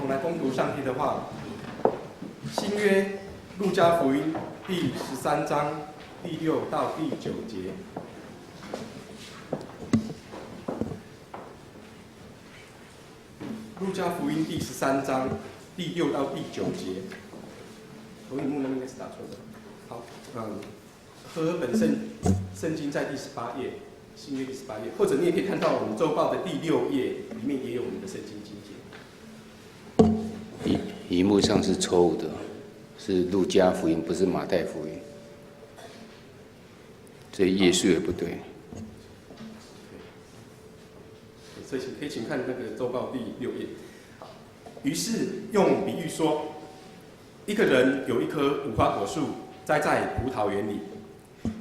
同来攻读上帝的话。新约路加福音第13章第6到第9节。路加福音第13章第6到第9节。投影幕那边应该是打错的。好，和合本圣经在第18页。新约第18页，或者你也可以看到我们周报的第6页，里面也有我们的圣经经节。荧幕上是错误的，是路加福音，不是马太福音，这页数也不对。所以可以请看那个周报第6页。于是用比喻说，一个人有一棵无花果树栽在葡萄园里，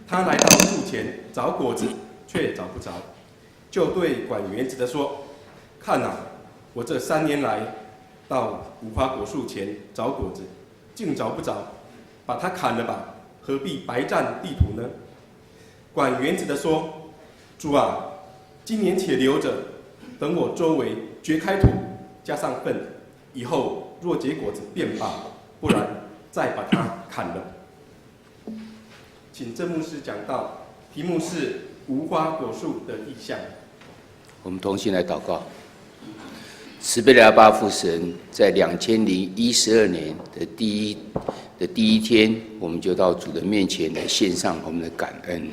他来到树前找果子，却找不着，就对管园子的说：“看啊，我这3年来到无花果树前找果子，竟找不着，把它砍了吧，何必白占地土呢？”管园子的说：“主啊，今年且留着，等我周围掘开土，加上粪，以后若结果子便罢，不然再把它砍了。”请郑牧师讲道，题目是无花果树的意象。我们同心来祷告。慈悲的阿爸父神，在2012年的第一天，我们就到主的面前来献上我们的感恩。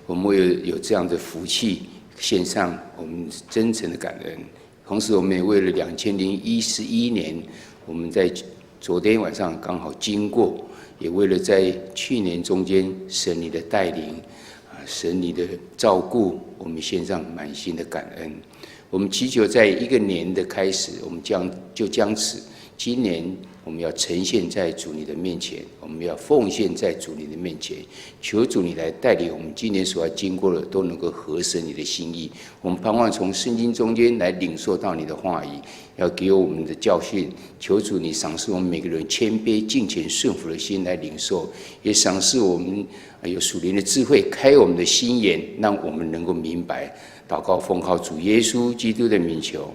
我们为了有这样的福气，献上我们真诚的感恩。同时，我们也为了2011年，我们在昨天晚上刚好经过，也为了在去年中间神你的带领，神你的照顾，我们献上满心的感恩。我们祈求在一个年的开始，我们就将此，今年我们要呈现在主你的面前，我们要奉献在主你的面前，求主你来带领我们今年所要经过的都能够合神你的心意。我们盼望从圣经中间来领受到你的话语，要给我们的教训。求主你赏赐我们每个人谦卑敬虔顺服的心来领受，也赏赐我们有属灵的智慧，开我们的心眼，让我们能够明白。祷告奉靠主耶稣基督的名求，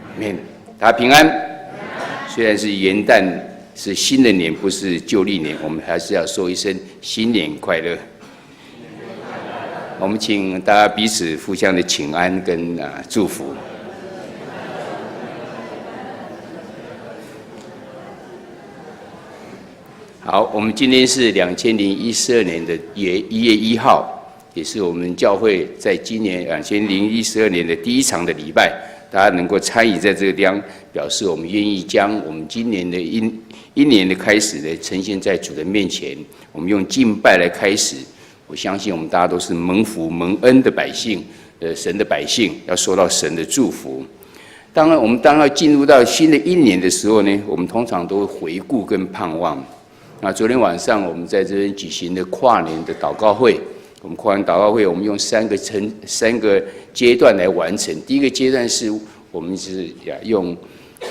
阿们。大家平安。虽然是元旦，是新的年，不是旧历年，我们还是要说一声新年快乐。我们请大家彼此互相的请安跟祝福。好，我们今天是2012年的1月1号。也是我们教会在今年2012年的第一场的礼拜，大家能够参与在这个地方，表示我们愿意将我们今年的一年的开始呢，呈现在主的面前。我们用敬拜来开始，我相信我们大家都是蒙福蒙恩的百姓，神的百姓，要受到神的祝福。当然，我们当要进入到新的一年的时候呢，我们通常都会回顾跟盼望。那昨天晚上我们在这边举行的跨年的祷告会。我们跨年祷告会，我们用3个阶段来完成。第一个阶段是我们是用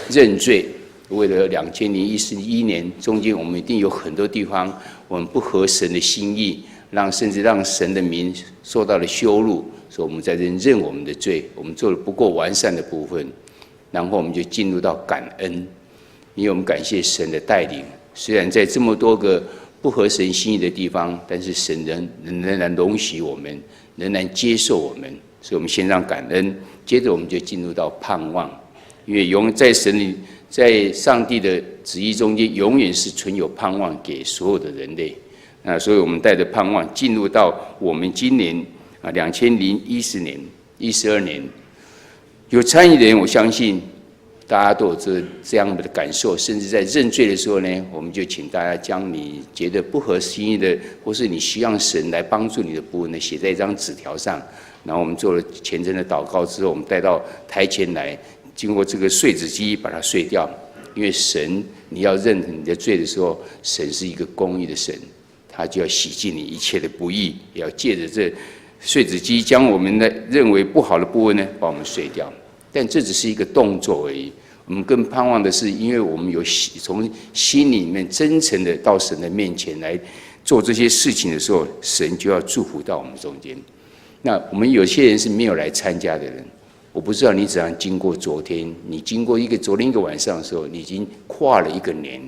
认罪，为了2011年中间，我们一定有很多地方我们不合神的心意，甚至让神的名受到了羞辱，所以我们在这认我们的罪，我们做了不够完善的部分，然后我们就进入到感恩，因为我们感谢神的带领。虽然在这么多个不合神心意的地方，但是神仍然容许我们，仍然接受我们，所以我们先让感恩，接着我们就进入到盼望，因为在神里，在上帝的旨意中间，永远是存有盼望给所有的人类。所以我们带着盼望进入到我们今年2012年，有参与的人，我相信。大家都有这样的感受，甚至在认罪的时候呢，我们就请大家将你觉得不合心意的，或是你希望神来帮助你的部分呢，写在一张纸条上。然后我们做了虔诚的祷告之后，我们带到台前来，经过这个碎纸机把它碎掉。因为神，你要认你的罪的时候，神是一个公义的神，他就要洗净你一切的不义，也要借着这碎纸机将我们的认为不好的部分呢，把我们碎掉。但这只是一个动作而已。我们更盼望的是，因为我们有从心里面真诚的到神的面前来做这些事情的时候，神就要祝福到我们中间。那我们有些人是没有来参加的人，我不知道你怎样经过昨天，你经过昨天一个晚上的时候，你已经跨了一个年，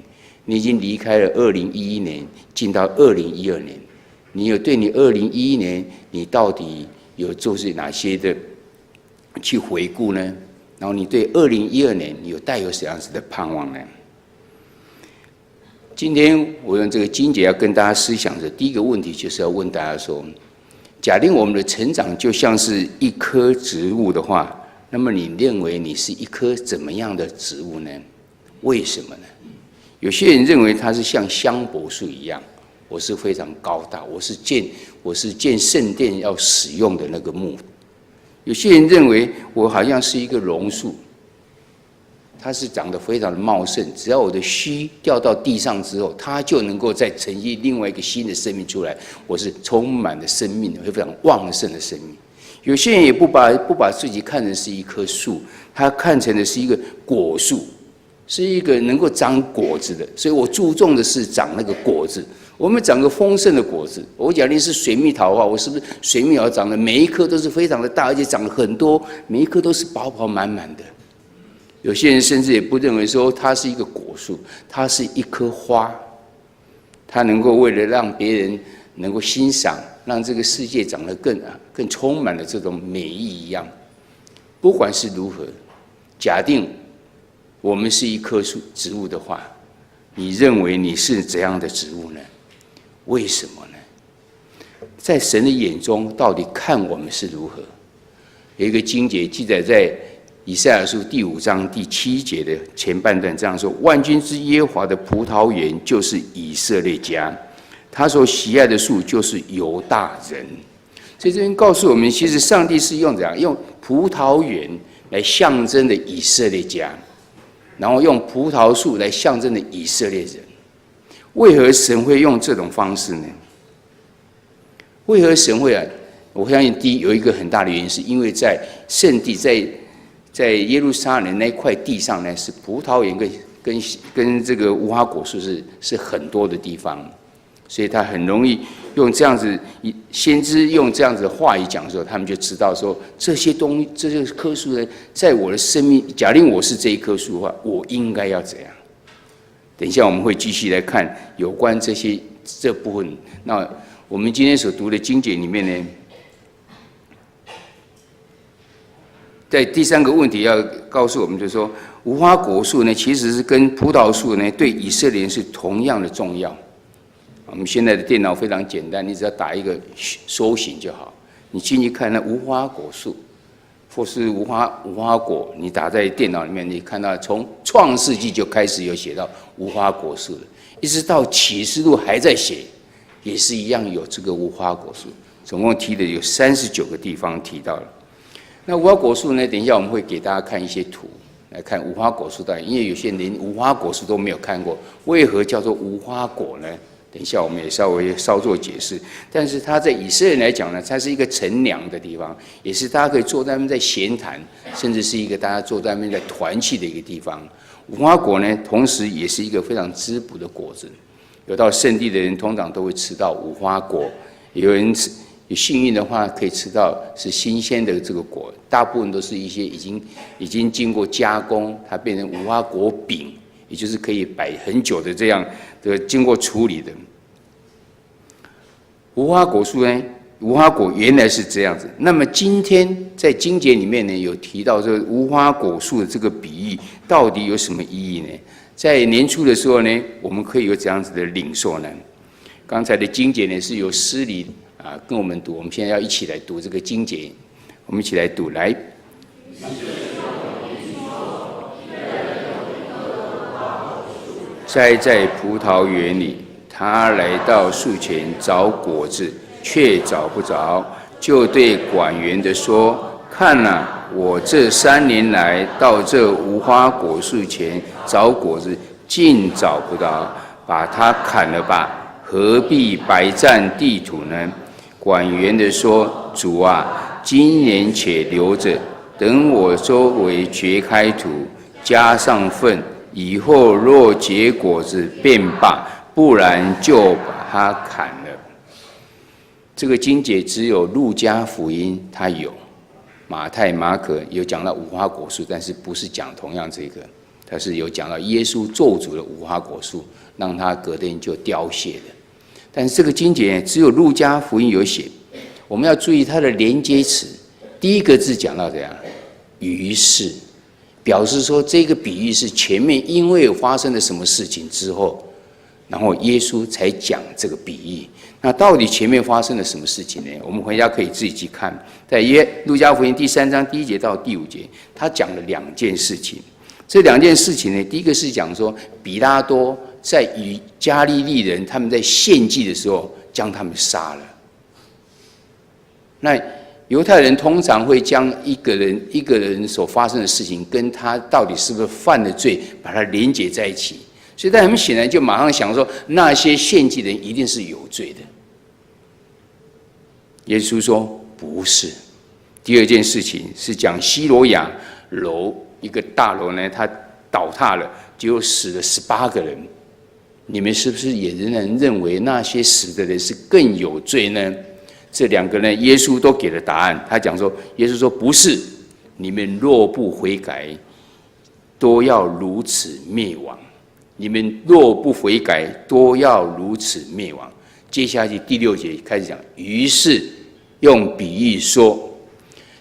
你已经离开了2011年，进到2012年。你有对你2011年，你到底有做是哪些的去回顾呢？然后你对2012年，你有带有什么样子的盼望呢？今天我用这个经节要跟大家思想的第一个问题，就是要问大家说：假定我们的成长就像是一棵植物的话，那么你认为你是一棵怎么样的植物呢？为什么呢？有些人认为它是像香柏树一样，我是非常高大，我是建圣殿要使用的那个木。有些人认为我好像是一个榕树，它是长得非常的茂盛，只要我的须掉到地上之后，它就能够再呈现另外一个新的生命出来。我是充满了生命的，非常旺盛的生命。有些人也不把自己看成是一棵树，他看成的是一个果树，是一个能够长果子的。所以我注重的是长那个果子。我们长个丰盛的果子。我假定是水蜜桃的话，我是不是水蜜桃长的每一颗都是非常的大，而且长了很多，每一颗都是饱饱满满的。有些人甚至也不认为说它是一个果树，它是一棵花，它能够为了让别人能够欣赏，让这个世界长得更充满了这种美意一样。不管是如何，假定我们是一棵植物的话，你认为你是怎样的植物呢？为什么呢？在神的眼中，到底看我们是如何？有一个经节记载在以赛亚书第5章第7节的前半段这样说：万军之耶和华的葡萄园就是以色列家，他所喜爱的树就是犹大人。所以这边告诉我们，其实上帝是用葡萄园来象征的以色列家，然后用葡萄树来象征的以色列人。为何神会用这种方式呢？为何神会我相信第一有一个很大的原因，是因为在圣地在耶路撒冷那块地上呢，是葡萄园跟这个无花果树是很多的地方，所以他很容易用这样子，先知用这样子的话语讲的时候，他们就知道说这些棵树呢，在我的生命，假定我是这一棵树的话，我应该要怎样？等一下我们会继续来看有关这部分。那我们今天所读的经节里面呢，在第3个问题要告诉我们，就是说无花果树呢，其实是跟葡萄树呢，对以色列人是同样的重要。我们现在的电脑非常简单，你只要打一个搜寻就好。你进去看那无花果树，或是无花果，你打在电脑里面，你看到从创世纪就开始有写到无花果树了，一直到启示录还在写，也是一样有这个无花果树。总共提的有39个地方提到了。那无花果树呢？等一下我们会给大家看一些图，来看无花果树到底，因为有些人连无花果树都没有看过，为何叫做无花果呢？等一下我们也稍作解释。但是它在以色列人来讲呢，它是一个乘凉的地方，也是大家可以坐在那边在闲谈，甚至是一个大家坐在那边在团契的一个地方。无花果呢，同时也是一个非常滋补的果子。有到圣地的人，通常都会吃到无花果。有人有幸运的话，可以吃到是新鲜的这个果，大部分都是一些已经经过加工，它变成无花果饼，也就是可以摆很久的这样的经过处理的。无花果树呢，无花果原来是这样子。那么今天在经节里面呢，有提到这个无花果树的这个比喻到底有什么意义呢？在年初的时候呢，我们可以有这样子的领受呢。刚才的经节呢是由施礼跟我们读，我们现在要一起来读这个经节，我们一起来读来。栽在葡萄园里，他来到树前找果子，却找不着，就对管园的说：“看啊，我这3年来到这无花果树前找果子，竟找不到，把它砍了吧，何必白占地土呢？”管园的说：“主啊，今年且留着，等我周围掘开土，加上粪，以后若结果子便罢，不然就把它砍了。”这个经节只有路加福音它有，马太、马可有讲到无花果树，但是不是讲同样这个，他是有讲到耶稣咒诅的无花果树，让他隔天就凋谢了。但是这个经节只有路加福音有写，我们要注意它的连接词。第一个字讲到怎样？于是，表示说这个比喻是前面因为有发生了什么事情之后，然后耶稣才讲这个比喻。那到底前面发生了什么事情呢？我们回家可以自己去看，在路加福音第3章第1节到第5节，他讲了2件事情。这2件事情呢，第一个是讲说比拉多在与加利利人他们在献祭的时候将他们杀了。那犹太人通常会将一个人所发生的事情跟他到底是不是犯了罪，把它连结在一起。所以，他们显然就马上想说，那些献祭人一定是有罪的。耶稣说不是。第二件事情是讲西罗亚楼一个大楼呢，它倒塌了，结果死了18个人。你们是不是也仍然认为那些死的人是更有罪呢？这2个呢，耶稣都给了答案。他讲说，耶稣说不是，你们若不悔改，都要如此灭亡。你们若不悔改，都要如此灭亡。接下去第6节开始讲，于是用比喻说。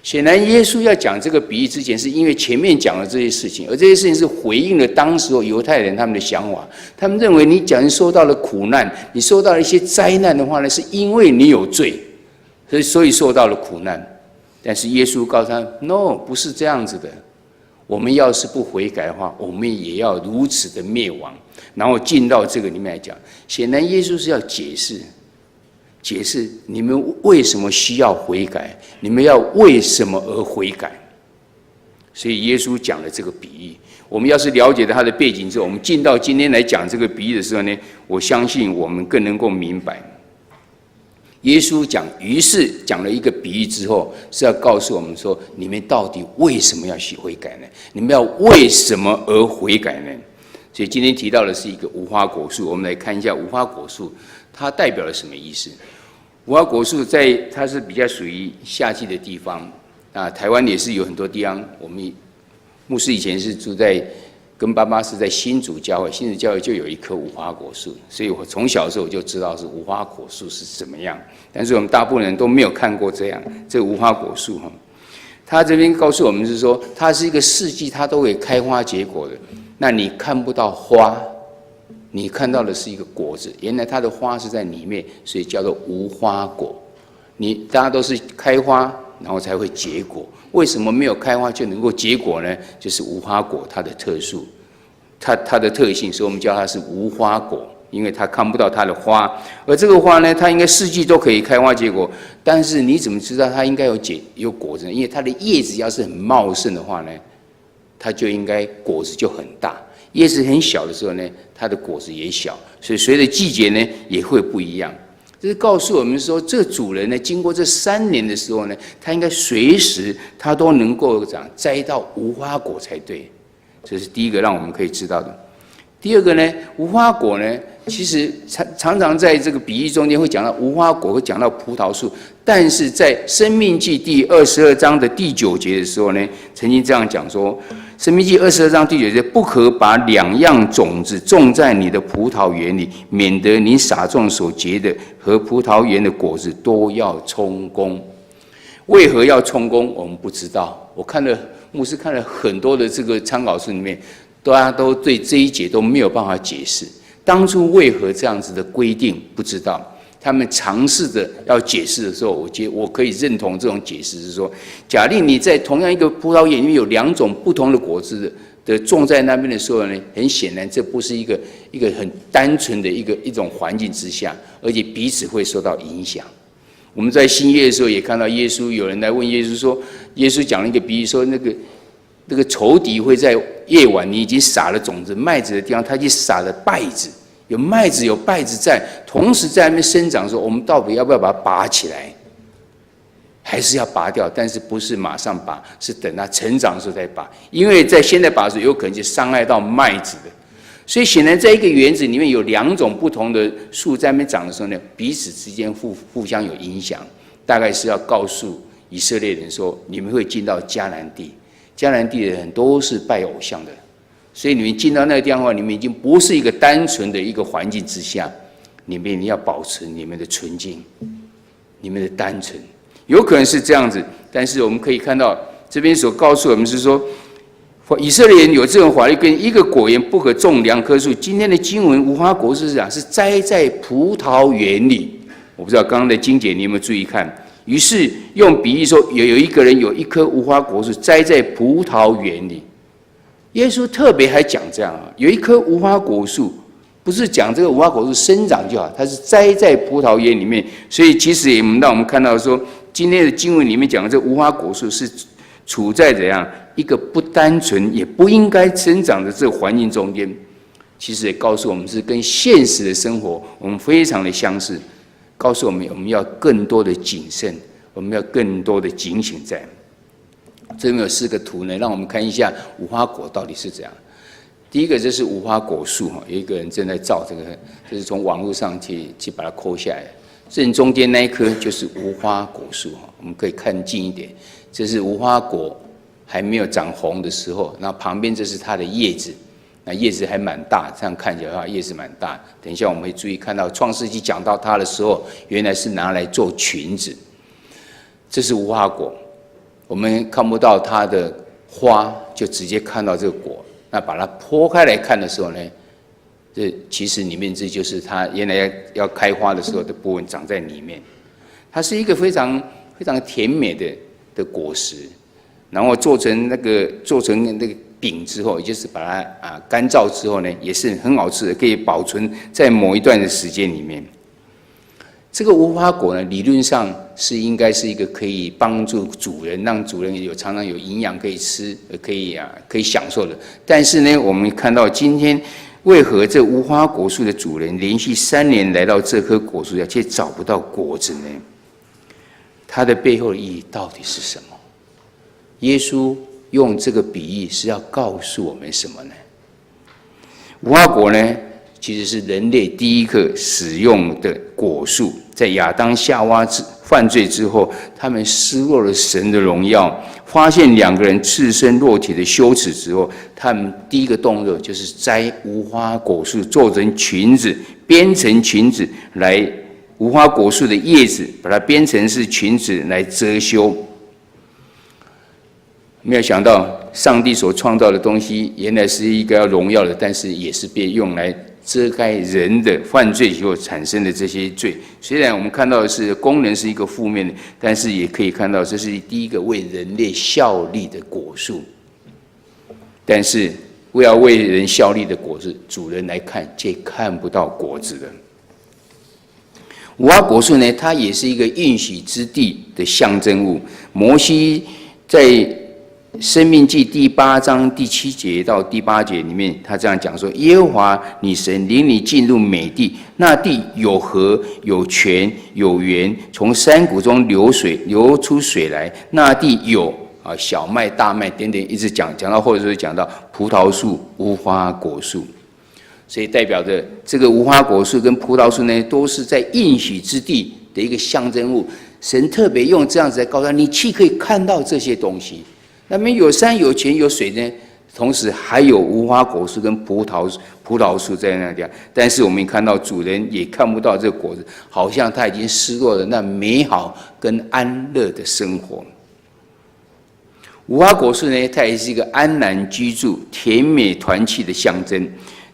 显然，耶稣要讲这个比喻之前，是因为前面讲了这些事情，而这些事情是回应了当时犹太人他们的想法。他们认为你假如受到了苦难，你受到了一些灾难的话呢，是因为你有罪，所以受到了苦难。但是耶稣告诉他 ：“No， 不是这样子的。我们要是不悔改的话，我们也要如此的灭亡。”然后进到这个里面来讲，显然耶稣是要解释你们为什么需要悔改，你们要为什么而悔改。所以耶稣讲了这个比喻。我们要是了解了他的背景之后，我们进到今天来讲这个比喻的时候呢，我相信我们更能够明白。耶稣讲，于是讲了一个比喻之后，是要告诉我们说，你们到底为什么要去悔改呢？你们要为什么而悔改呢？所以今天提到的是一个无花果树，我们来看一下无花果树它代表了什么意思。无花果树它是比较属于夏季的地方，台湾也是有很多地方，我们牧师以前是住在跟爸爸是在新竹教会，新竹教会就有一棵无花果树，所以我从小的时候就知道是无花果树是怎么样。但是我们大部分人都没有看过这个无花果树哈。他这边告诉我们是说，它是一个四季它都会开花结果的。那你看不到花，你看到的是一个果子，原来它的花是在里面，所以叫做无花果。大家都是开花，然后才会结果。为什么没有开花就能够结果呢？就是无花果它的特殊，它的特性，所以我们叫它是无花果，因为它看不到它的花。而这个花呢，它应该四季都可以开花结果，但是你怎么知道它应该有果子呢？因为它的叶子要是很茂盛的话呢，它就应该果子就很大。叶子很小的时候呢，它的果子也小，所以随着季节呢也会不一样。这是告诉我们说，这个主人呢，经过这3年的时候呢，他应该随时他都能够摘到无花果才对。这是第一个让我们可以知道的。第二个呢，无花果呢，其实常常在这个比喻中间会讲到无花果，会讲到葡萄树，但是在申命记第22章的第9节的时候呢，曾经这样讲说，申命记22章第9节，不可把2样种子种在你的葡萄园里，免得你撒种所结的和葡萄园的果子都要充公。为何要充公？我们不知道。牧师看了很多的这个参考书里面，大家都对这一节都没有办法解释。当初为何这样子的规定，不知道。他们尝试着要解释的时候，我可以认同这种解释是说，假定你在同样一个葡萄园里面有2种不同的果子的种在那边的时候呢，很显然这不是一个很单纯的一种环境之下，而且彼此会受到影响。我们在新约的时候也看到耶稣，有人来问耶稣说，耶稣讲了一个比喻说，那个仇敌会在夜晚你已经撒了种子麦子的地方，他去撒了稗子。有麦子有稗子在，同时在那边生长的时候，我们到底要不要把它拔起来？还是要拔掉？但是不是马上拔，是等它成长的时候再拔。因为在现在拔的时候，有可能就伤害到麦子的。所以显然，在一个园子里面有2种不同的树在那边长的时候呢，彼此之间互相有影响。大概是要告诉以色列人说：“你们会进到迦南地，迦南地的人都是拜偶像的，所以你们进到那个地方的话，你们已经不是一个单纯的一个环境之下，你们要保持你们的纯净，你们的单纯。有可能是这样子，但是我们可以看到这边所告诉我们是说，以色列人有这种法律，跟一个果园不可种2棵树。今天的经文无花果树是讲是栽在葡萄园里。”我不知道刚刚的经节你有没有注意看？于是用比喻说，有一个人有一棵无花果树栽在葡萄园里。耶稣特别还讲这样啊，有一棵无花果树，不是讲这个无花果树生长就好，它是栽在葡萄园里面。所以其实也让我们看到说，今天的经文里面讲的这无花果树是处在怎样一个不单纯也不应该生长的这个环境中间。其实也告诉我们是跟现实的生活我们非常的相似。告诉我们，我们要更多的谨慎，我们要更多的警醒在。这边有4个图呢，让我们看一下无花果到底是怎样。第一个，这是无花果树哈，有一个人正在照这个，这是从网络上去把它抠下来。正中间那一棵就是无花果树哈，我们可以看近一点，这是无花果还没有长红的时候，那旁边这是它的叶子。那叶子还蛮大，这样看起来的话，叶子蛮大。等一下我们会注意看到，《创世纪》讲到它的时候，原来是拿来做裙子。这是无花果，我们看不到它的花，就直接看到这个果。那把它剖开来看的时候呢，这其实里面这就是它原来要开花的时候的部分长在里面。它是一个非常非常甜美的果实，然后做成那个饼之后，也就是把它干燥之后呢，也是很好吃的，可以保存在某一段的时间里面。这个无花果呢，理论上是应该是一个可以帮助主人，让主人常常有营养可以吃，可以享受的。但是呢，我们看到今天为何这无花果树的主人连续3年来到这棵果树下，却找不到果子呢？它的背后的意义到底是什么？耶稣用这个比喻是要告诉我们什么呢？无花果呢，其实是人类第一个使用的果树。在亚当夏娃犯罪之后，他们失落了神的荣耀，发现2个人赤身裸体的羞耻之后，他们第一个动作就是摘无花果树做成裙子，编成裙子来，无花果树的叶子把它编成是裙子来遮羞。没有想到，上帝所创造的东西原来是一个要荣耀的，但是也是被用来遮盖人的犯罪以后产生的这些罪。虽然我们看到的是功能是一个负面的，但是也可以看到这是第一个为人类效力的果树。但是要为人效力的果子，主人来看却看不到果子的。无花果树呢，它也是一个应许之地的象征物。摩西在申命记第8章第7节到第8节里面，他这样讲说：耶和华你神领你进入美地，那地有河有泉有源，从山谷中流出水来。那地有小麦大麦点点，一直讲到或者是讲到葡萄树无花果树。所以代表着这个无花果树跟葡萄树呢，都是在应许之地的一个象征物。神特别用这样子来告诉他，你去可以看到这些东西。那边有山有泉有水呢，同时还有无花果树跟葡萄树在那地方。但是我们看到主人也看不到这个果子，好像他已经失落了那美好跟安乐的生活。无花果树呢，它也是一个安然居住、甜美团契的象征。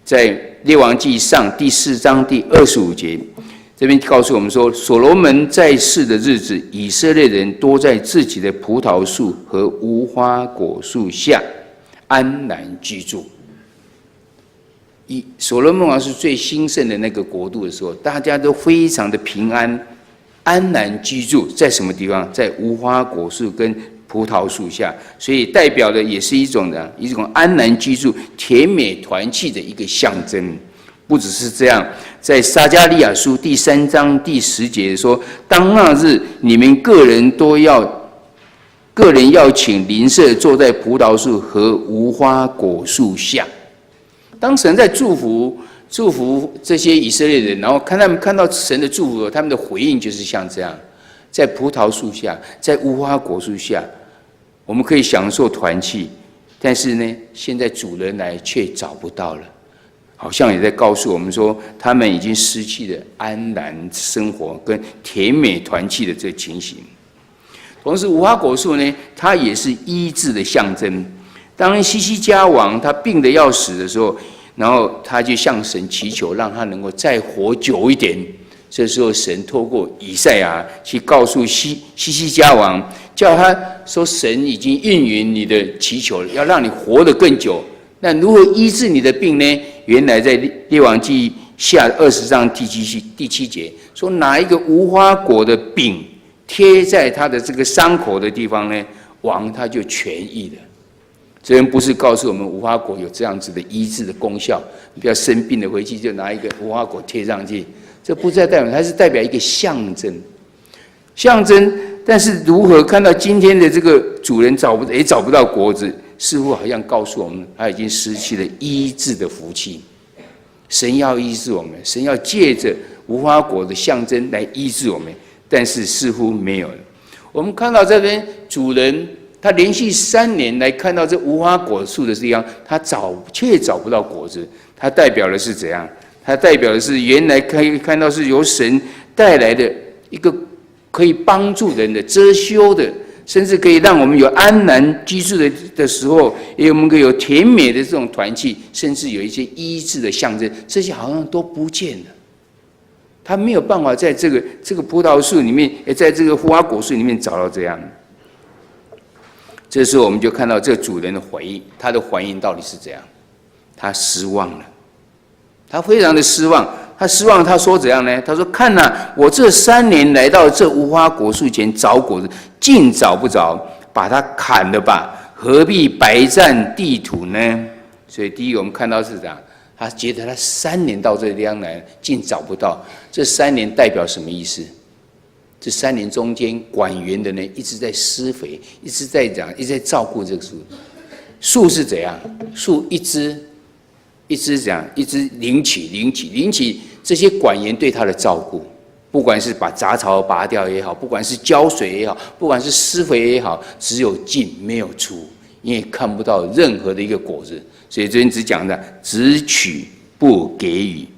在列王纪上第4章第25节，这边告诉我们说，所罗门在世的日子，以色列人多在自己的葡萄树和无花果树下安然居住。所罗门王是最兴盛的那个国度的时候，大家都非常的平安，安然居住在什么地方？在无花果树跟葡萄树下，所以代表的也是一种安然居住、甜美团契的一个象征。不只是这样，在撒迦利亚书第3章第10节说：当那日，你们个人要请邻舍坐在葡萄树和无花果树下。当神在祝福这些以色列人，然后他们看到神的祝福，他们的回应就是像这样。在葡萄树下，在无花果树下，我们可以享受团契，但是呢，现在主人来却找不到了，好像也在告诉我们说，他们已经失去了安然生活跟甜美团契的这个情形。同时，无花果树呢，它也是医治的象征。当西西家王他病得要死的时候，然后他就向神祈求，让他能够再活久一点。这时候，神透过以赛亚去告诉西西家王，叫他说：“神已经应允你的祈求了，要让你活得更久。那如何医治你的病呢？”原来在列王记下20章第7节说，拿一个无花果的饼贴在他的这个伤口的地方呢，王他就痊愈了。这边不是告诉我们无花果有这样子的医治的功效，你不要生病了回去就拿一个无花果贴上去，这不是代表，它是代表一个象征。但是如何看到今天的这个主人也找不到果子，似乎好像告诉我们，他已经失去了医治的福气。神要医治我们，神要借着无花果的象征来医治我们，但是似乎没有了。我们看到这边主人。他连续3年来看到这无花果树的地方，他却找不到果子。它代表的是怎样？它代表的是原来可以看到是由神带来的一个可以帮助人的遮羞的，甚至可以让我们有安然居住的时候，也我们可以有甜美的这种团契，甚至有一些医治的象征，这些好像都不见了。他没有办法在这个葡萄树里面，也在这个无花果树里面找到这样。这时候我们就看到这个主人的回应，他的回应到底是怎样？他失望了，他非常的失望。他说怎样呢？他说：“看哪，我这3年来到这无花果树前找果子，竟找不着，把它砍了吧，何必白占地土呢？”所以第一个我们看到是这样，他觉得他3年到这地方来，竟找不到。这3年代表什么意思？这3年中间，管园的呢一直在施肥，一直在照顾这个树。树是怎样？树一直怎样？一直领起这些管园对它的照顾，不管是把杂草拔掉也好，不管是浇水也好，不管是施肥也好，只有进没有出，因为看不到任何的一个果子。所以这边只讲的只取不给予。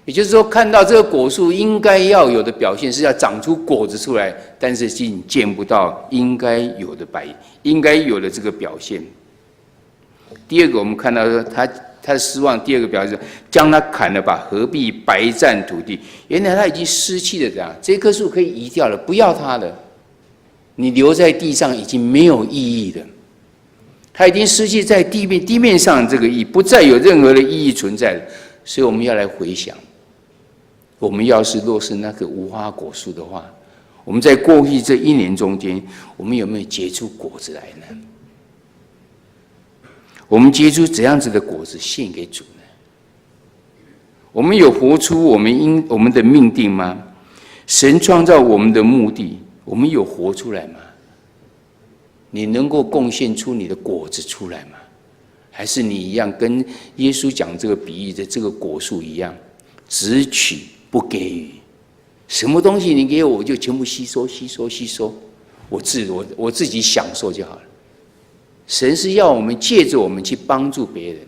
也就是说，看到这个果树应该要有的表现是要长出果子出来，但是竟见不到应该有的这个表现。第二个，我们看到他的失望。第二个表现是将它砍了吧，何必白占土地？原来他已经失去了这棵树可以移掉了，不要它了，你留在地上已经没有意义了。他已经失去在地面上这个意义，不再有任何的意义存在了。所以我们要来回想。我们若是那个无花果树的话，我们在过去这1年中间，我们有没有结出果子来呢？我们结出怎样子的果子献给主呢？我们有活出我们的命定吗？神创造我们的目的，我们有活出来吗？你能够贡献出你的果子出来吗？还是你一样跟耶稣讲这个比喻的这个果树一样，只取不给予？什么东西你给我，我就全部吸收，我自己享受就好了。神是要我们借着我们去帮助别人，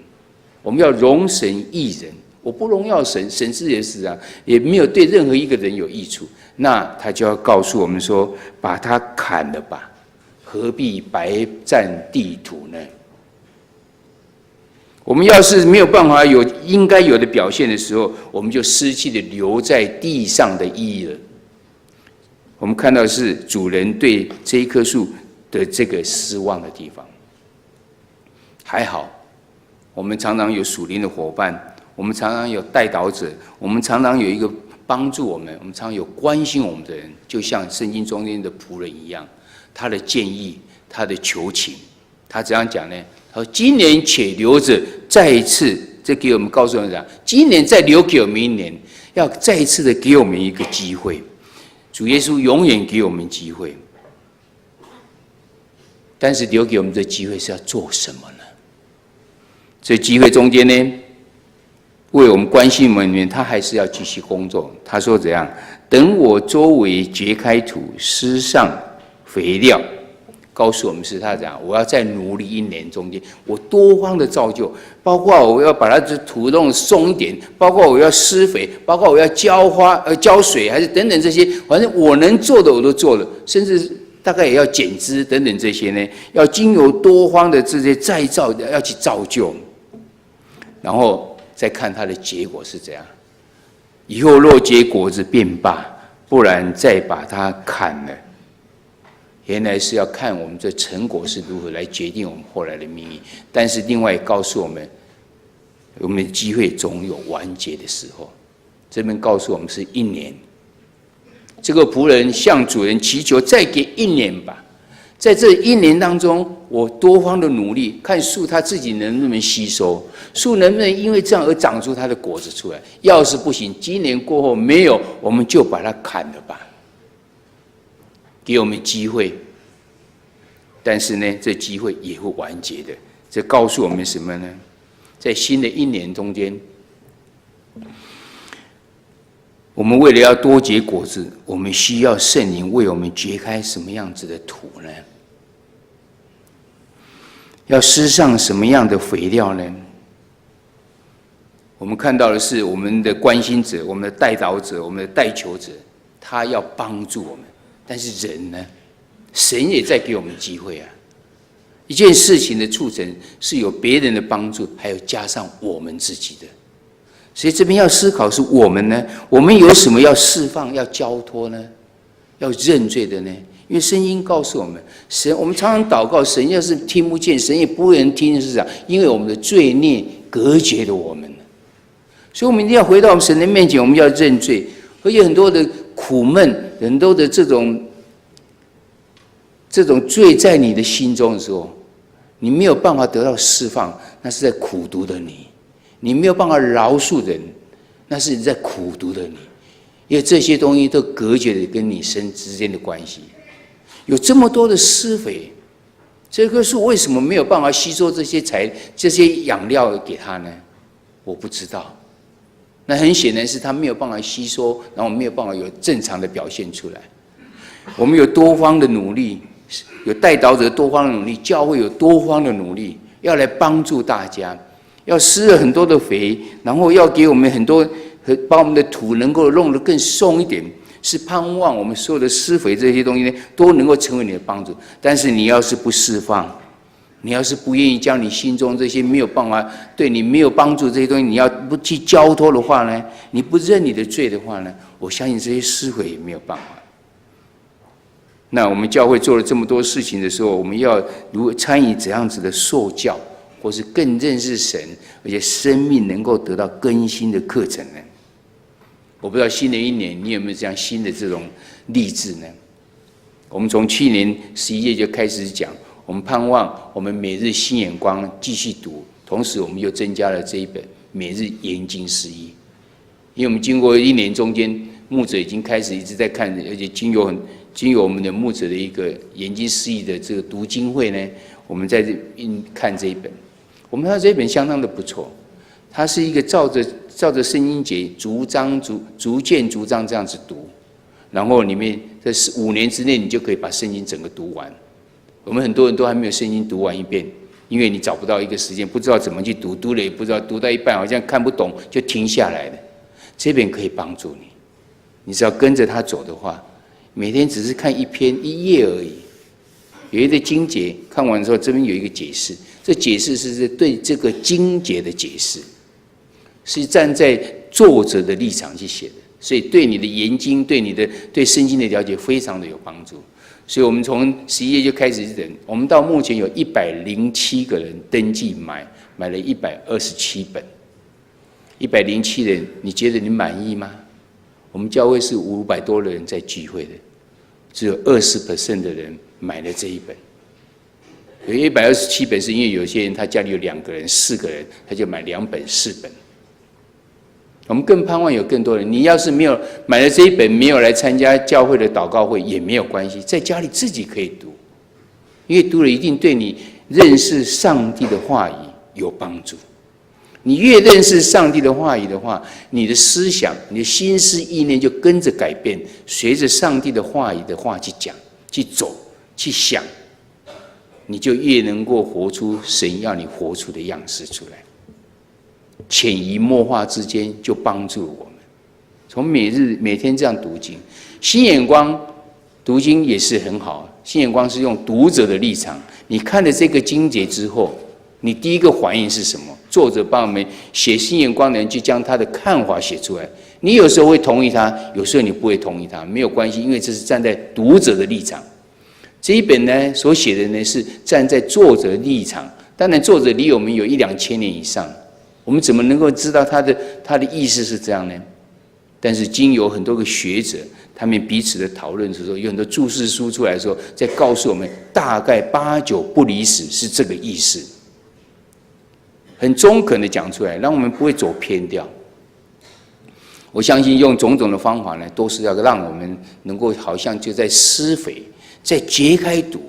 我们要荣神益人。我不荣耀神，神是也是啊，也没有对任何一个人有益处。那他就要告诉我们说，把它砍了吧，何必白占地土呢？我们要是没有办法有应该有的表现的时候，我们就失去了留在地上的意义了。我们看到是主人对这一棵树的这个失望的地方。还好，我们常常有属灵的伙伴，我们常常有代祷者，我们常常有一个帮助我们常常有关心我们的人，就像圣经中间的仆人一样，他的建议，他的求情，他怎样讲呢？他说：“今年且留着，再一次，这给我们告诉我们讲，今年再留给我们明年，要再一次的给我们一个机会。主耶稣永远给我们机会，但是留给我们的机会是要做什么呢？这机会中间呢，为我们关心我们里面，他还是要继续工作。他说怎样？等我周围掘开土，施上肥料。告诉我们是他讲，我要再努力1年中间，我多方的造就，包括我要把它的土弄松一点，包括我要施肥，包括我要浇水，还是等等这些，反正我能做的我都做了，甚至大概也要减资等等这些呢，要经由多方的这些再造，要去造就，然后再看它的结果是怎样。以后若结果子便罢，不然再把它砍了。原来是要看我们这成果是如何来决定我们后来的命运，但是另外也告诉我们，我们的机会总有完结的时候。这边告诉我们是1年。这个仆人向主人祈求，再给1年吧。在这1年当中，我多方的努力，看树它自己能不能吸收，树能不能因为这样而长出它的果子出来。要是不行，今年过后没有，我们就把它砍了吧。给我们机会，但是呢，这机会也会完结的。这告诉我们什么呢？在新的1年中间，我们为了要多结果子，我们需要圣灵为我们掘开什么样子的土呢？要施上什么样的肥料呢？我们看到的是我们的关心者、我们的代祷者、我们的代求者，他要帮助我们。但是人呢？神也在给我们机会啊！一件事情的促成是有别人的帮助，还有加上我们自己的。所以这边要思考是我们呢？我们有什么要释放、要交托呢？要认罪的呢？因为圣经告诉我们，神，我们常常祷告，神要是听不见，神也不会能听，是这样，因为我们的罪孽隔绝了我们。所以我们一定要回到我们神的面前，我们要认罪，而且很多的苦闷。很多的这种罪在你的心中的时候，你没有办法得到释放，那是在苦毒的你；你没有办法饶恕人，那是在苦毒的你。因为这些东西都隔绝了跟你神之间的关系。有这么多的施肥，这棵树为什么没有办法吸收这些养料给它呢？我不知道。那很显然是他没有办法吸收，然后没有办法有正常的表现出来。我们有多方的努力，有代祷者多方的努力，教会有多方的努力，要来帮助大家，要施了很多的肥，然后要给我们很多，把我们的土能够弄得更松一点，是盼望我们所有的施肥这些东西呢，都能够成为你的帮助。但是你要是不释放，你要是不愿意将你心中这些没有办法对你没有帮助这些东西，你要不去交托的话呢，你不认你的罪的话呢，我相信这些施肥也没有办法。那我们教会做了这么多事情的时候，我们要如何参与怎样子的受教，或是更认识神，而且生命能够得到更新的课程呢？我不知道新的1年你有没有这样新的这种励志呢？我们从去年11月就开始讲。我们盼望我们每日新眼光继续读，同时我们又增加了这一本每日研经释义。因为我们经过1年中间，牧者已经开始一直在看，而且经由我们的牧者的一个研经释义的这个读经会呢，我们在这看这一本，我们看到这一本相当的不错，它是一个照着圣经节逐渐逐章这样子读，然后里面在5年之内你就可以把圣经整个读完。我们很多人都还没有圣经读完一遍，因为你找不到一个时间，不知道怎么去读，读了也不知道，读到一半好像看不懂就停下来了。这本可以帮助你，你只要跟着他走的话，每天只是看1页而已。有一个经节看完之后，这边有一个解释，这解释是对这个经节的解释，是站在作者的立场去写的，所以对你的研经、对圣经的了解非常的有帮助。所以我们从11月就开始等，我们到目前有107个人登记买了127本。107人，你觉得你满意吗？我们教会是500多人在聚会的，只有20% 的人买了这一本。有127本是因为有些人他家里有2个人、4个人，他就买2本、4本。我们更盼望有更多人。你要是没有买了这一本，没有来参加教会的祷告会也没有关系，在家里自己可以读，因为读了一定对你认识上帝的话语有帮助。你越认识上帝的话语的话，你的思想、你的心思意念就跟着改变，随着上帝的话语的话去讲、去走、去想，你就越能够活出神要你活出的样式出来。潜移默化之间就帮助我们。从每天这样读经，新眼光读经也是很好。新眼光是用读者的立场，你看了这个经节之后，你第一个反应是什么？作者帮我们写新眼光的人就将他的看法写出来。你有时候会同意他，有时候你不会同意他，没有关系，因为这是站在读者的立场。这一本呢所写的呢是站在作者的立场，当然作者离我们有1-2千年以上，我们怎么能够知道他的意思是这样呢？但是经由很多个学者，他们彼此的讨论的时候，有很多注释书出来的时候，在告诉我们大概8、9不离10是这个意思，很中肯的讲出来，让我们不会走偏掉。我相信用种种的方法呢，都是要让我们能够好像就在施肥，在揭开土，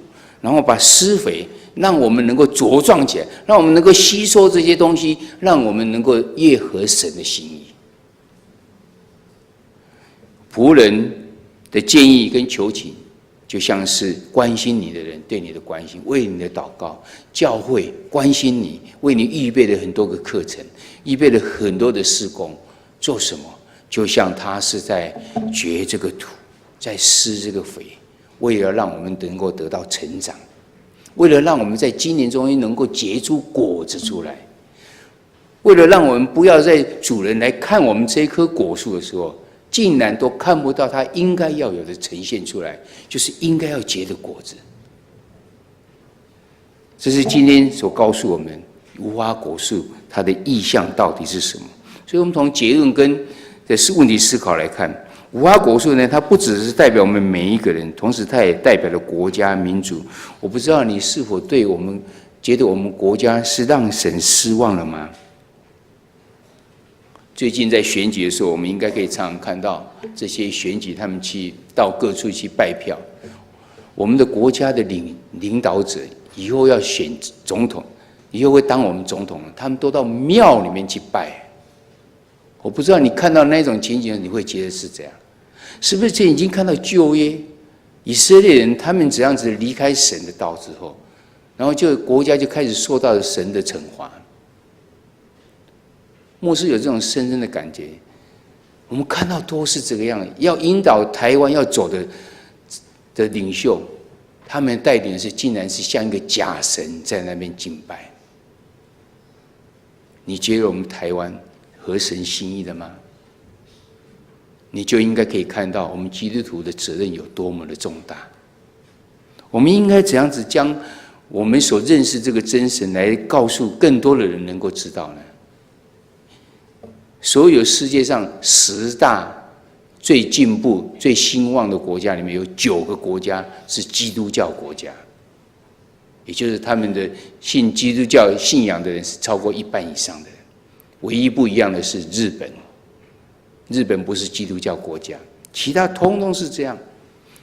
然后把施肥让我们能够茁壮起来，让我们能够吸收这些东西，让我们能够越合神的心意。仆人的建议跟求情，就像是关心你的人对你的关心，为你的祷告；教会关心你，为你预备了很多个课程，预备了很多的事工，做什么？就像他是在掘这个土，在施这个肥，为了让我们能够得到成长，为了让我们在今年中能够结出果子出来，为了让我们不要在主人来看我们这一棵果树的时候，竟然都看不到它应该要有的呈现出来，就是应该要结的果子。这是今天所告诉我们无花果树它的意象到底是什么。所以我们从结论跟问题思考来看，无花果树呢，它不只是代表我们每一个人，同时它也代表了国家民族。我不知道你是否对我们觉得我们国家是让神失望了吗？最近在选举的时候，我们应该可以常常看到这些选举，他们去到各处去拜票。我们的国家的领导者以后要选总统，以后会当我们总统，他们都到庙里面去拜。我不知道你看到那种情景，你会觉得是这样？是不是已经看到旧约以色列人他们这样子离开神的道之后，然后国家就开始受到神的惩罚？牧师有这种深深的感觉，我们看到都是这个样子。要引导台湾要走的领袖，他们带领的是竟然是像一个假神在那边敬拜。你觉得我们台湾合神心意的吗？你就应该可以看到我们基督徒的责任有多么的重大。我们应该怎样子将我们所认识这个真神来告诉更多的人能够知道呢？所有世界上10大最进步、最兴旺的国家里面，有9个国家是基督教国家，也就是他们的信基督教信仰的人是超过1半以上的人。唯一不一样的是日本，日本不是基督教国家，其他通通是这样。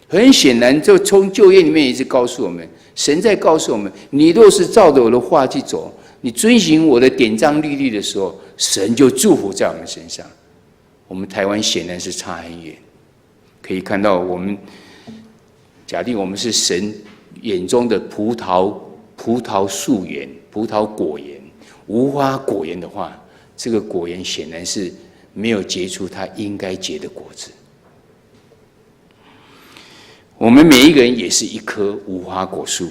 很显然，就从旧约里面也是告诉我们，神在告诉我们：你若是照着我的话去走，你遵行我的典章律例的时候，神就祝福在我们身上。我们台湾显然是差很远，可以看到我们假定我们是神眼中的葡萄树园、葡萄果园、无花果园的话，这个果园显然是没有结出它应该结的果子。我们每一个人也是一棵无花果树，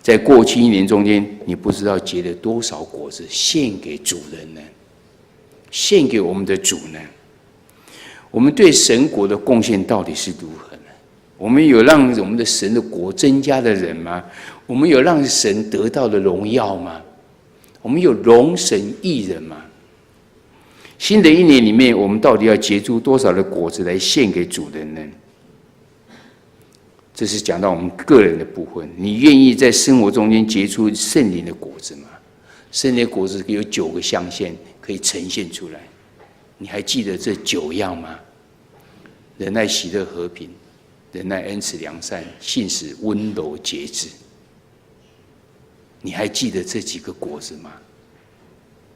在过去1年中间，你不知道结了多少果子献给主人呢？献给我们的主呢？我们对神国的贡献到底是如何呢？我们有让我们的神的国增加的人吗？我们有让神得到的荣耀吗？我们有荣神益人吗？新的1年里面，我们到底要结出多少的果子来献给主人呢？这是讲到我们个人的部分。你愿意在生活中间结出圣灵的果子吗？圣灵的果子有9个象限可以呈现出来，你还记得这9样吗？仁爱、喜乐、和平、仁爱、恩慈、良善、信实、温柔、节制。你还记得这几个果子吗？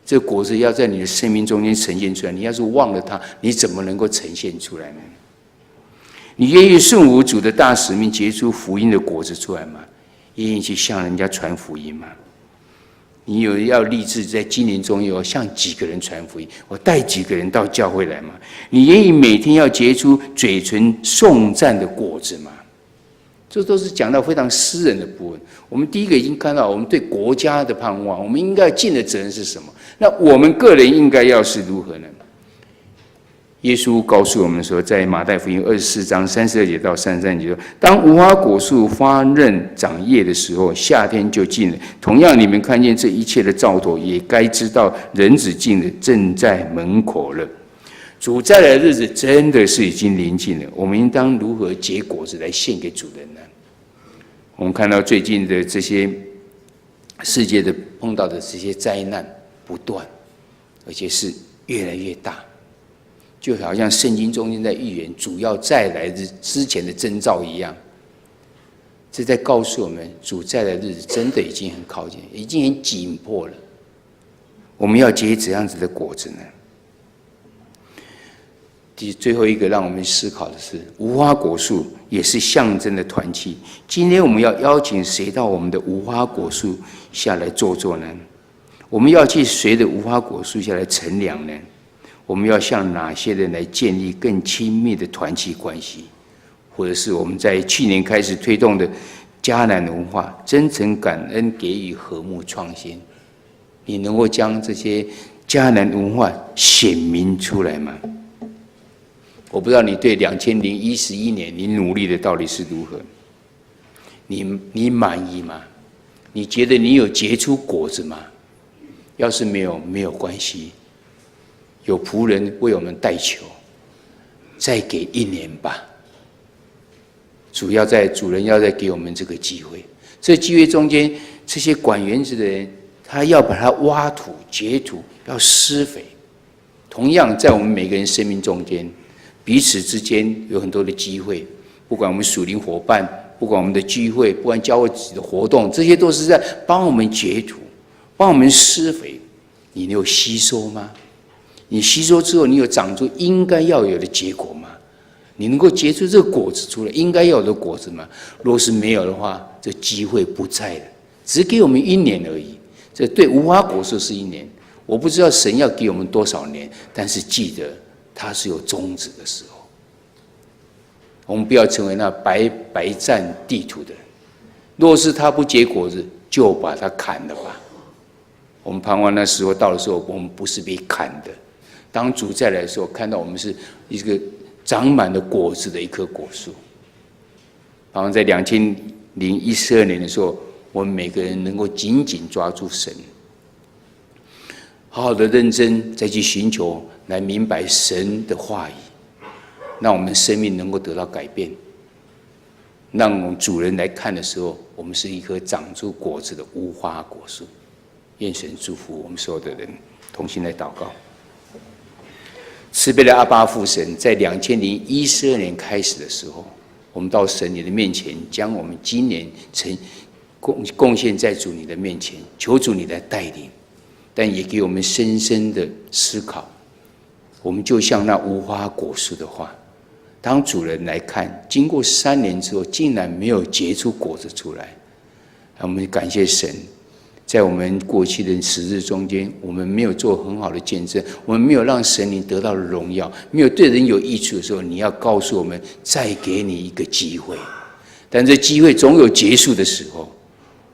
这果子要在你的生命中间呈现出来。你要是忘了它，你怎么能够呈现出来呢？你愿意顺服主的大使命，结出福音的果子出来吗？愿意去向人家传福音吗？你有要立志在今年中有向几个人传福音？我带几个人到教会来吗？你愿意每天要结出嘴唇颂赞的果子吗？这都是讲到非常私人的部分。我们第一个已经看到，我们对国家的盼望，我们应该尽的责任是什么？那我们个人应该要是如何呢？耶稣告诉我们说，在马太福音24章32节到33节说：“当无花果树发嫩长叶的时候，夏天就近了。同样，你们看见这一切的兆头，也该知道人子近了，正在门口了。”主再来的日子真的是已经临近了，我们应当如何结果子来献给主人呢？我们看到最近的这些世界的碰到的这些灾难不断，而且是越来越大。就好像圣经中间在预言主要再来之前的征兆一样，这在告诉我们，主再来的日子真的已经很靠近，已经很紧迫了。我们要结怎样子的果子呢？最后一个让我们思考的是，无花果树也是象征的团契。今天我们要邀请谁到我们的无花果树下来坐坐呢？我们要去谁的无花果树下来乘凉呢？我们要向哪些人来建立更亲密的团契关系？或者是我们在去年开始推动的迦南文化，真诚感恩给予和睦创新，你能够将这些迦南文化显明出来吗？我不知道你对2011年你努力的到底是如何，你满意吗？你觉得你有结出果子吗？要是没有，没有关系，有仆人为我们代求，再给1年吧。主人要再给我们这个机会，这机会中间，这些管园子的人，他要把它挖土、掘土，要施肥。同样，在我们每个人生命中间，彼此之间有很多的机会，不管我们属灵伙伴，不管我们的聚会，不管教会的活动，这些都是在帮我们掘土，帮我们施肥。你有吸收吗？你吸收之后，你有长出应该要有的结果吗？你能够结出这个果子出来，应该要有的果子吗？若是没有的话，这机会不在了，只给我们1年而已。这对无花果树是1年，我不知道神要给我们多少年，但是记得它是有终止的时候。我们不要成为那白占地土的人。若是它不结果子，就把它砍了吧。我们盼望那时候到的时候，我们不是被砍的。当主再来的时候，看到我们是一个长满了果子的一棵果树。盼望在2012年的时候，我们每个人能够紧紧抓住神，好好的认真再去寻求，来明白神的话语，让我们生命能够得到改变，让我们主人来看的时候，我们是一棵长出果子的无花果树。愿神祝福我们所有的人，同心来祷告。慈悲的阿爸父神，在2012年开始的时候，我们到神你的面前，将我们今年贡献在主你的面前，求主你来带领，但也给我们深深的思考。我们就像那无花果树的话，当主人来看，经过3年之后，竟然没有结出果子出来。我们感谢神，在我们过去的时日中间，我们没有做很好的见证，我们没有让神灵得到荣耀，没有对人有益处的时候，你要告诉我们，再给你一个机会。但这机会总有结束的时候。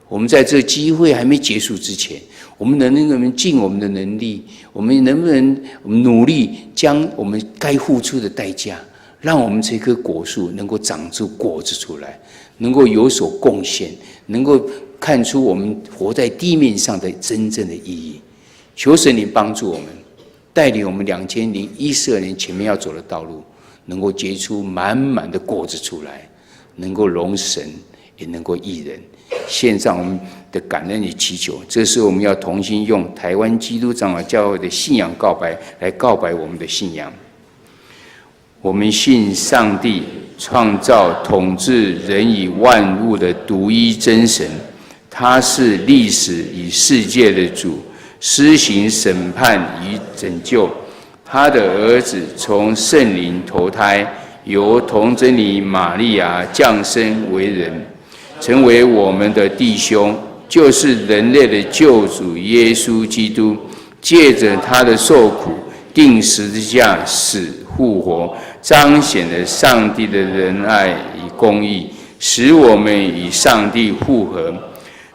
我们在这机会还没结束之前，我们能不能尽我们的能力？我们能不能努力将我们该付出的代价，让我们这棵果树能够长出果子出来，能够有所贡献，能够看出我们活在地面上的真正的意义。求神灵帮助我们，带领我们2012年前面要走的道路，能够结出满满的果子出来，能够荣神，也能够益人。献上我们的感恩与祈求，这时候我们要同心用台湾基督长老教会的信仰告白来告白我们的信仰。我们信上帝创造统治人与万物的独一真神，他是历史与世界的主，施行审判与拯救。他的儿子从圣灵投胎，由童贞女玛利亚降生为人，成为我们的弟兄，就是人类的救主耶稣基督。借着他的受苦，钉十字架，死复活，彰显了上帝的仁爱与公义，使我们与上帝复和。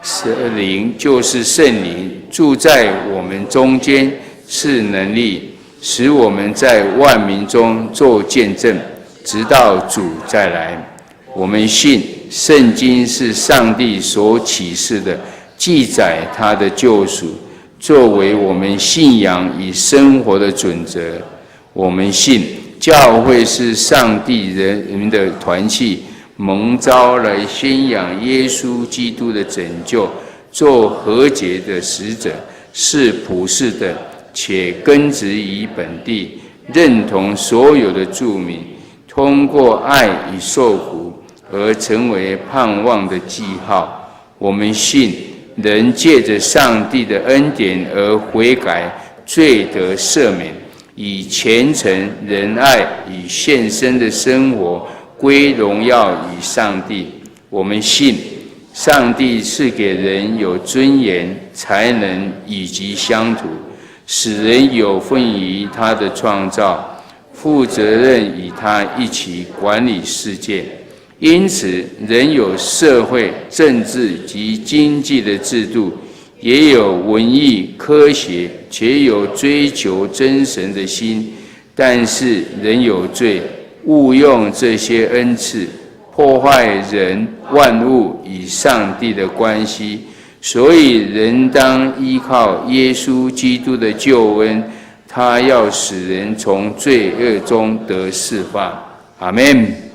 圣灵就是圣灵，住在我们中间，赐能力，使我们在万民中做见证，直到主再来。我们信圣经是上帝所启示的，记载他的救赎，作为我们信仰与生活的准则。我们信教会是上帝人民的团契，蒙召来宣扬耶稣基督的拯救，做和解的使者，是普世的，且根植于本地，认同所有的住民，通过爱与受苦而成为盼望的记号。我们信人借着上帝的恩典而悔改，罪得赦免，以虔诚、仁爱与献身的生活归荣耀于上帝。我们信上帝是给人有尊严、才能以及乡土，使人有份于他的创造，负责任与他一起管理世界。因此，人有社会、政治及经济的制度，也有文艺、科学，且有追求真神的心。但是人有罪，误用这些恩赐，破坏人、万物与上帝的关系。所以人当依靠耶稣基督的救恩，他要使人从罪恶中得释放。阿们。